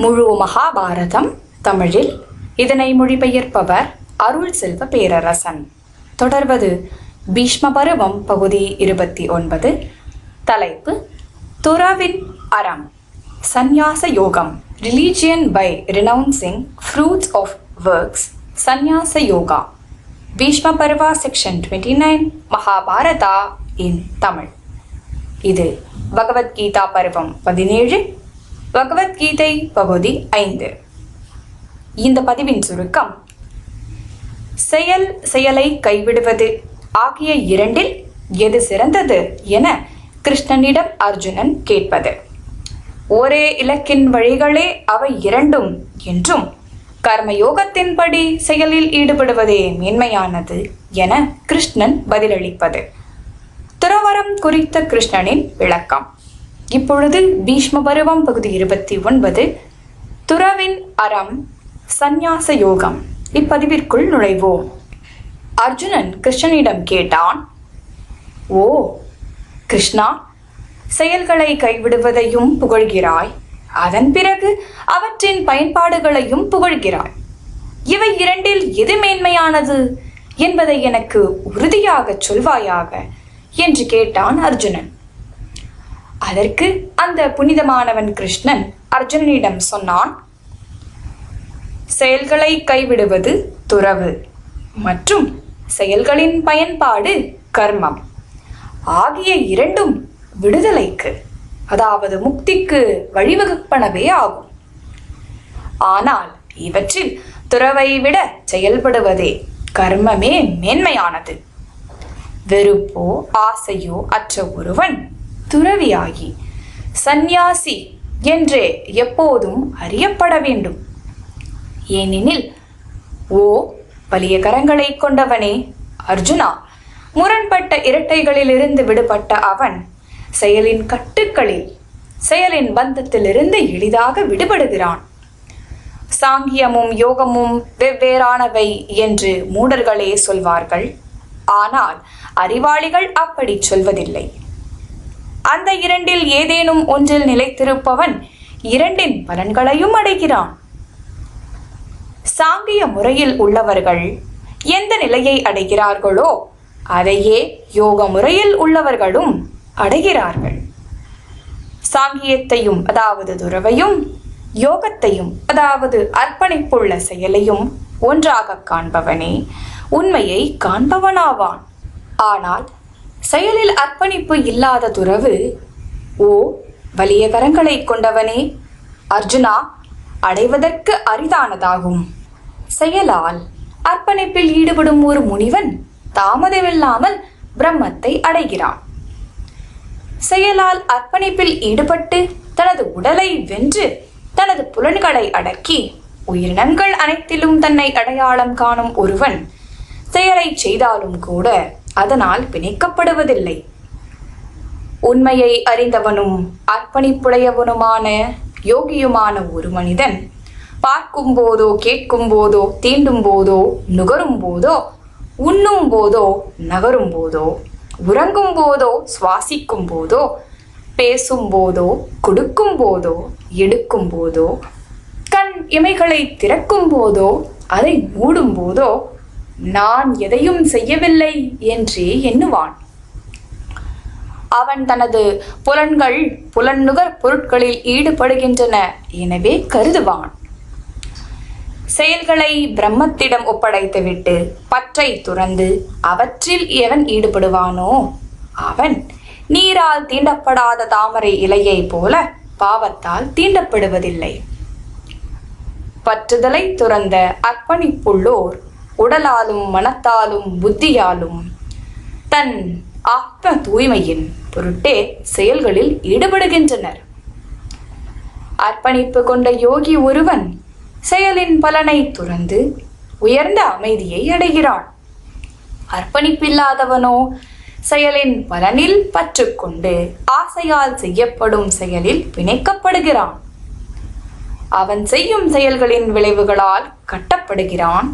முழு மகாபாரதம் தமிழில். இதனை மொழிபெயர்ப்பவர் அருள் செல்வ பேரரசன். தொடர்வது பீஷ்ம பருவம் பகுதி 29. தலைப்பு துறவின் அறம். சந்நியாச யோகம். Religion by renouncing fruits of works. சந்நியாச யோகா. Bhishma Parva section 29 Mahabharata in Tamil. இது பகவத்கீதா பருவம் 17, பகவத்கீதை பகுதி 5. இந்த பதிவின் சுருக்கம்: செயலை கைவிடுவது ஆகிய இரண்டில் எது சிறந்தது என கிருஷ்ணனிடம் அர்ஜுனன் கேட்பது. ஒரே இலக்கின் வழிகளே அவை இரண்டும் என்றும் கர்மயோகத்தின்படி செயலில் ஈடுபடுவதே மேன்மையானது என கிருஷ்ணன் பதிலளிப்பது. துறவரம் குறித்த கிருஷ்ணனின் விளக்கம். இப்பொழுது பீஷ்ம பருவம் பகுதி 29 துறவின் அறம் சந்நியாச யோகம். இப்பதிவிற்குள் நுழைவோம். அர்ஜுனன் கிருஷ்ணனிடம் கேட்டான்: ஓ கிருஷ்ணா, செயல்களை கைவிடுவதையும் புகழ்கிறாய், அதன் பிறகு அவற்றின் பயன்பாடுகளையும் புகழ்கிறாய். இவை இரண்டில் எது மேன்மையானது என்பதை எனக்கு உறுதியாக சொல்வாயாக என்று கேட்டான் அர்ஜுனன். அதற்கு அந்த புனிதமானவன் கிருஷ்ணன் அர்ஜுனனிடம் சொன்னான்: செயல்களை கைவிடுவது துறவு மற்றும் செயல்களின் பயன்பாடு கர்மம் ஆகிய இரண்டும் விடுதலைக்கு, அதாவது முக்திக்கு வழிவகுப்பனவே ஆகும். ஆனால் இவற்றில் துறவை விட செயல்படுவதே கர்மமே மேன்மையானது. வெறுப்போ ஆசையோ அற்ற ஒருவன் துறவியாகி சந்நியாசி என்றே எப்போதும் அறியப்பட வேண்டும். ஏனெனில், ஓ வலிய கரங்களை கொண்டவனே அர்ஜுனா, முரண்பட்ட இரட்டைகளிலிருந்து விடுபட்ட அவன் செயலின் கட்டுக்களில், செயலின் பந்தத்திலிருந்து எளிதாக விடுபடுகிறான். சாங்கியமும் யோகமும் வெவ்வேறானவை என்று மூடர்களே சொல்வார்கள். ஆனால் அறிவாளிகள் அப்படி சொல்வதில்லை. அந்த இரண்டில் ஏதேனும் ஒன்றில் நிலைத்திருப்பவன் இரண்டின் பலன்களையும் அடைகிறான். சாங்கிய முறையில் உள்ளவர்கள் எந்த நிலையை அடைகிறார்களோ அதையே யோக முறையில் உள்ளவர்களும் அடைகிறார்கள். சாங்கியத்தையும் அதாவது துறவையும், யோகத்தையும் அதாவது அர்ப்பணிப்புள்ள செயலையும் ஒன்றாக காண்பவனே உண்மையை காண்பவனாவான். ஆனால் செயலில் அர்ப்பணிப்பு இல்லாத துறவு, ஓ வலிய கரங்களை கொண்டவனே அர்ஜுனா, அடைவதற்கு அரிதானதாகும். செயலால் அர்ப்பணிப்பில் ஈடுபடும் ஒரு முனிவன் தாமதமில்லாமல் பிரம்மத்தை அடைகிறான். செயலால் அர்ப்பணிப்பில் ஈடுபட்டு தனது உடலை வென்று தனது புலன்களை அடக்கி உயிரினங்கள் அனைத்திலும் தன்னை அடையாளம் காணும் ஒருவன் செயலை செய்தாலும் கூட அதனால் பிணைக்கப்படுவதில்லை. உண்மையை அறிந்தவனும் அர்ப்பணிப்புடையவனுமான யோகியுமான ஒரு மனிதன் பார்க்கும் போதோ, கேட்கும் போதோ, தீண்டும் போதோ, நுகரும் போதோ, உண்ணும் போதோ, நகரும் போதோ, உறங்கும் போதோ, சுவாசிக்கும் போதோ, பேசும் போதோ, கொடுக்கும் போதோ, எடுக்கும் போதோ, கண் இமைகளை திறக்கும் போதோ, அதை மூடும் போதோ நான் எதையும் செய்யவில்லை என்றே எண்ணுவான். அவன் தனது புலன்கள் புலன்நுகர் பொருட்களில் ஈடுபடுகின்றன எனவே கருதுவான். செயல்களை பிரம்மத்திடம் ஒப்படைத்துவிட்டு பற்றை துறந்து அவற்றில் எவன் ஈடுபடுவானோ அவன் நீரால் தீண்டப்படாத தாமரை இலையை போல பாவத்தால் தீண்டப்படுவதில்லை. பற்றுதலை துறந்த அர்ப்பணிப்புள்ளோர் உடலாலும் மனத்தாலும் புத்தியாலும் தன் ஆத்ம தூய்மையின் பொருட்டே செயல்களில் ஈடுபடுகின்றனர். அர்ப்பணிப்பு கொண்ட யோகி ஒருவன் செயலின் பலனை துறந்து உயர்ந்த அமைதியை அடைகிறான். அர்ப்பணிப்பில்லாதவனோ செயலின் பலனில் பற்றுக்கொண்டு ஆசையால் செய்யப்படும் செயலில் பிணைக்கப்படுகிறான். அவன் செய்யும் செயல்களின் விளைவுகளால் கட்டப்படுகிறான்.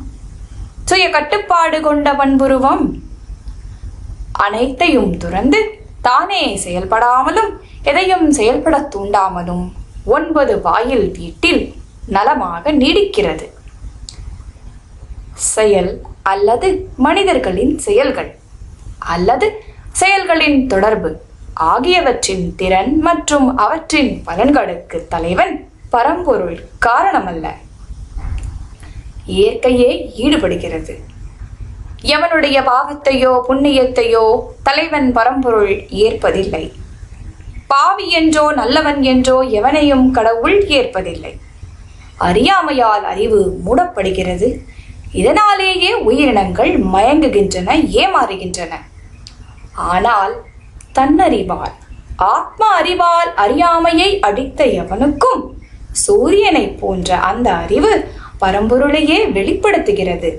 சுய கட்டுப்பாடு கொண்ட பண்புருவம் அனைத்தையும் துறந்து தானே செயல்படாமலும் எதையும் செயல்பட தூண்டாமலும் 9 வாயில் வீட்டில் நலமாக நீடிக்கிறது. செயல் அல்லது மனிதர்களின் செயல்கள் அல்லது செயல்களின் தொடர்பு ஆகியவற்றின் திறன் மற்றும் அவற்றின் பலன்களுக்கு தலைவன் பரம்பொருள் காரணமல்ல. இயற்கையே ஈடுபடுகிறது. எவனுடைய பாவத்தையோ புண்ணியத்தையோ தலைவன் பரம்பொருள் ஏற்பதில்லை. பாவி என்றோ நல்லவன் என்றோ எவனையும் கடவுள் ஏற்பதில்லை. அறியாமையால் அறிவு மூடப்படுகிறது. இதனாலேயே உயிரினங்கள் மயங்குகின்றன, ஏமாறுகின்றன. ஆனால் தன்னறிவால் ஆத்ம அறிவால் அறியாமையை அடித்த எவனுக்கும் சூரியனை போன்ற அந்த அறிவு பரம்பொருளையே வெளிப்படுத்துகிறது.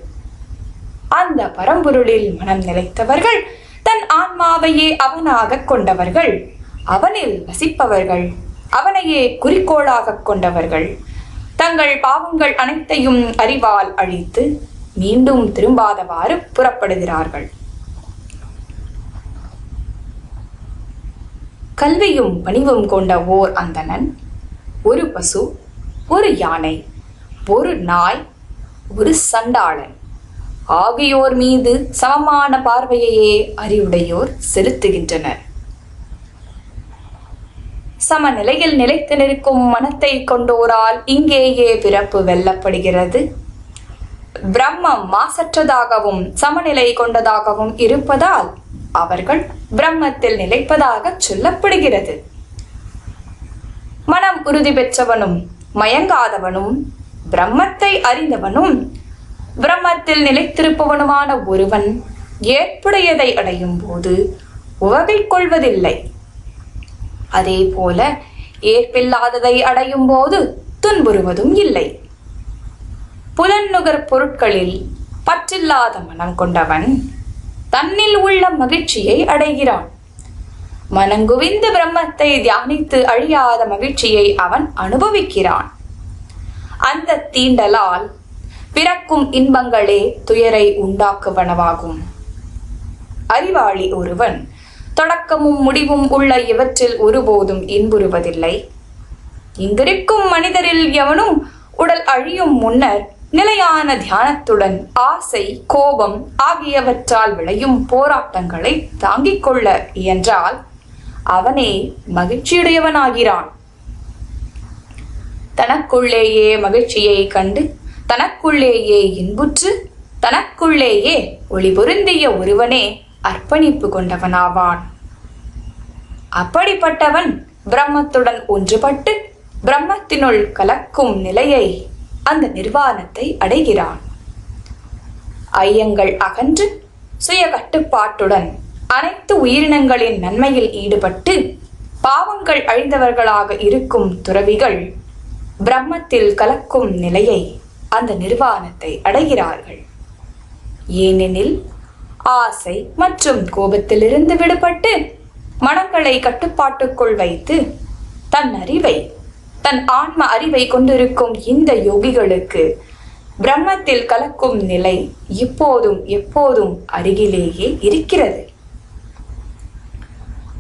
அந்த பரம்பொருளில் மனம் நிலைத்தவர்கள், தன் ஆன்மாவையே அவனாக கொண்டவர்கள், அவனில் வசிப்பவர்கள், அவனையே குறிக்கோளாக கொண்டவர்கள், தங்கள் பாவங்கள் அனைத்தையும் அறிவால் அழித்து மீண்டும் திரும்பாதவாறு புறப்படுகிறார்கள். கல்வியும் பணிவும் கொண்ட ஓர் அந்தணன், ஒரு பசு, ஒரு யானை, ஒரு நாய், ஒரு சண்டாளன் ஆகியோர் மீது சமமான பார்வையையே அறிவுடையோர் செலுத்துகின்றனர். சமநிலையில் நிலைத்து நிற்கும் மனத்தை கொண்டோரால் இங்கேயே பிறப்பு வெல்லப்படுகிறது. பிரம்மம் மாசற்றதாகவும் சமநிலை கொண்டதாகவும் இருப்பதால் அவர்கள் பிரம்மத்தில் நிலைப்பதாக சொல்லப்படுகிறது. மனம் உறுதி பெற்றவனும் மயங்காதவனும் பிரம்மத்தை அறிந்தவனும் பிரம்மத்தில் நிலைத்திருப்பவனுமான ஒருவன் ஏற்புடையதை அடையும் போது உவகை கொள்வதில்லை. அதே போல ஏற்பில்லாததை அடையும் போது துன்புறுவதும் இல்லை. புலன்நுகர் பொருட்களில் பற்றில்லாத மனம் கொண்டவன் தன்னில் உள்ள மகிழ்ச்சியை அடைகிறான். மனங்குவிந்து பிரம்மத்தை தியானித்து அழியாத மகிழ்ச்சியை அவன் அனுபவிக்கிறான். அந்த தீண்டலால் பிறக்கும் இன்பங்களே துயரை உண்டாக்குவனவாகும். அறிவாளி ஒருவன் தொடக்கமும் முடிவும் உள்ள இவற்றில் ஒருபோதும் இன்புறுவதில்லை. இங்கிருக்கும் மனிதரில் எவனும் உடல் அழியும் முன்னர் நிலையான தியானத்துடன் ஆசை, கோபம் ஆகியவற்றால் விளையும் போராட்டங்களை தாங்கிக் கொள்ள இயன்றால் அவனே மகிழ்ச்சியுடையவனாகிறான். தனக்குள்ளேயே மகிழ்ச்சியை கண்டு தனக்குள்ளேயே இன்புற்று தனக்குள்ளேயே ஒளி பொருந்திய ஒருவனே அர்ப்பணிப்பு கொண்டவனாவான். அப்படிப்பட்டவன் பிரம்மத்துடன் ஒன்றுபட்டு பிரம்மத்தினுள் கலக்கும் நிலையை, அந்த நிர்வாணத்தை அடைகிறான். ஐயங்கள் அகன்று சுய கட்டுப்பாட்டுடன் அனைத்து உயிரினங்களின் நன்மையில் ஈடுபட்டு பாவங்கள் அழிந்தவர்களாக இருக்கும் துறவிகள் பிரம்மத்தில் கலக்கும் நிலையை, அந்த நிர்வாணத்தை அடைகிறார்கள். ஏனெனில் ஆசை மற்றும் கோபத்திலிருந்து விடுபட்டு மனங்களை கட்டுப்பாட்டுக்குள் வைத்து தன் அறிவை, தன் ஆன்ம அறிவை கொண்டிருக்கும் இந்த யோகிகளுக்கு பிரம்மத்தில் கலக்கும் நிலை இப்போதும் எப்போதும் அருகிலேயே இருக்கிறது.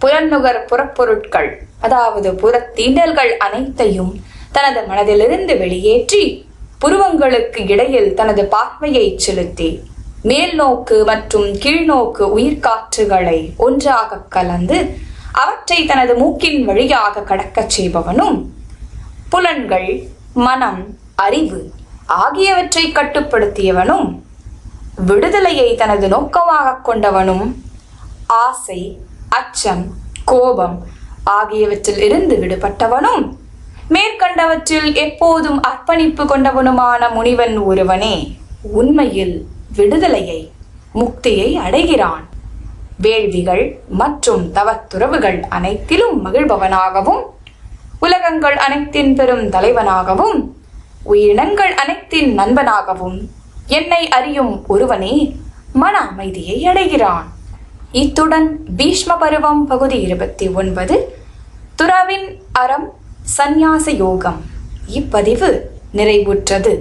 புலன்நுகர் புறப்பொருட்கள், அதாவது புறத்தீண்டல்கள் அனைத்தையும் தனது மனதிலிருந்து வெளியேற்றி புருவங்களுக்கு இடையில் தனது பார்வையை செலுத்தி மேல் நோக்கு மற்றும் கீழ்நோக்கு உயிர்காற்றுகளை ஒன்றாக கலந்து அவற்றை தனது மூக்கின் வழியாக கடக்கச் செய்பவனும், புலன்கள், மனம், அறிவு ஆகியவற்றை கட்டுப்படுத்தியவனும், விடுதலையை தனது நோக்கமாக கொண்டவனும், ஆசை, அச்சம், கோபம் ஆகியவற்றில் இருந்து விடுபட்டவனும், மேற்கண்டவற்றில் எப்போதும் அர்ப்பணிப்பு கொண்டவனுமான முனிவன் ஒருவனே உண்மையில் விடுதலையை, முக்தியை அடைகிறான். வேள்விகள் மற்றும் தவத்துறவுகள் அனைத்திலும் மகிழ்பவனாகவும், உலகங்கள் அனைத்தின் பெரும் தலைவனாகவும், உயிரினங்கள் அனைத்தின் நண்பனாகவும் என்னை அறியும் ஒருவனே மன அமைதியை அடைகிறான். இத்துடன் பீஷ்ம பருவம் பகுதி 29 துறவின் அறம் சந்நியாச யோகம் இப்பதிவு நிறைவுற்றது.